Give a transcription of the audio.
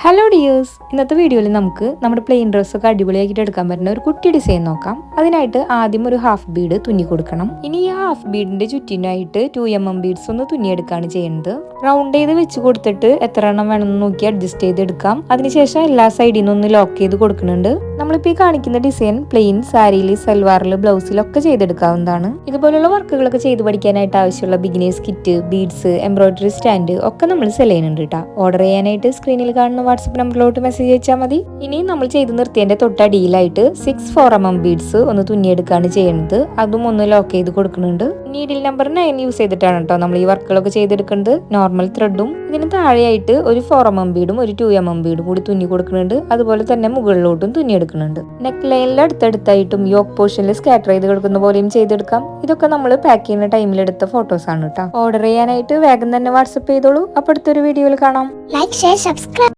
Hello dears, ഇന്നത്തെ വീഡിയോയിൽ നമുക്ക് നമ്മുടെ പ്ലെയിൻ ഡ്രസ്സൊക്കെ അടിപൊളിയാക്കിയിട്ട് എടുക്കാൻ പറ്റുന്ന ഒരു കുട്ടി ഡിസൈൻ നോക്കാം. അതിനായിട്ട് ആദ്യം ഒരു ഹാഫ് ബീഡ് തുന്നി കൊടുക്കണം. ഇനി ഈ ഹാഫ് ബീഡിന്റെ ചുറ്റിനായിട്ട് 2mm ബീഡ്സ് ഒന്ന് തുന്നിയെടുക്കുകയാണ് ചെയ്യുന്നത്. റൗണ്ട് ചെയ്ത് വെച്ച് കൊടുത്തിട്ട് എത്ര എണ്ണം വേണമെന്ന് നോക്കി അഡ്ജസ്റ്റ് ചെയ്തെടുക്കാം. അതിനുശേഷം എല്ലാ സൈഡിൽ നിന്നും ഒന്ന് ലോക്ക് ചെയ്ത് കൊടുക്കുന്നുണ്ട്. നമ്മളിപ്പോൾ ഈ കാണിക്കുന്ന ഡിസൈൻ പ്ലെയിൻ സാരിയിൽ, സൽവാറിൽ, ബ്ലൗസിലൊക്കെ ചെയ്തെടുക്കാവുന്നതാണ്. ഇതുപോലുള്ള വർക്കുകളൊക്കെ ചെയ്ത് പഠിക്കാനായിട്ട് ആവശ്യമുള്ള beginners kit, beads, embroidery stand ഒക്കെ നമ്മൾ സെൽ ചെയ്യുന്നുണ്ട് കേട്ടോ. ഓർഡർ ചെയ്യാനായിട്ട് സ്ക്രീനിൽ കാണുന്ന വാട്സ്ആപ്പ് നമ്പറിലോട്ട് മെസ്സേജ് അയച്ചാൽ മതി. ഇനി നമ്മൾ ചെയ്ത് നിർത്തിയതിന്റെ തൊട്ടടിയിലായിട്ട് 6/4mm ബീഡ്സ് ഒന്ന് തുന്നിയെടുക്കുകയാണ് ചെയ്യുന്നത്. അതും ഒന്ന് ലോക്ക് ചെയ്ത് കൊടുക്കുന്നുണ്ട്. നീഡിൽ നമ്പർ 9 യൂസ് ചെയ്തിട്ടാണ് കേട്ടോ നമ്മൾ ഈ വർക്കുകളൊക്കെ ചെയ്തെടുക്കുന്നത്. നോർമൽ ത്രെഡും ഇതിന് താഴെയായിട്ട് ഒരു 4mm ബീഡും ഒരു 2mm ബീഡും കൂടി തുന്നി കൊടുക്കുന്നുണ്ട്. അതുപോലെ തന്നെ മുകളിലോട്ടും തുന്നിയെടുക്കുന്നുണ്ട്. നെക്ക് ലൈനിൽ അടുത്തടുത്തായിട്ടും യോക്ക് പോർഷനിൽ സ്കാറ്റർ ചെയ്ത് കൊടുക്കുന്ന പോലെയും ചെയ്തെടുക്കാം. ഇതൊക്കെ നമ്മൾ പാക്ക് ചെയ്യുന്ന ടൈമിൽ എടുത്ത ഫോട്ടോസ് ആണ് കേട്ടോ. ഓർഡർ ചെയ്യാനായിട്ട് വേഗം തന്നെ വാട്സ്ആപ്പ് ചെയ്തോളൂ. അപ്പോൾ അടുത്തൊരു വീഡിയോയിൽ കാണാം. Like, share, subscribe.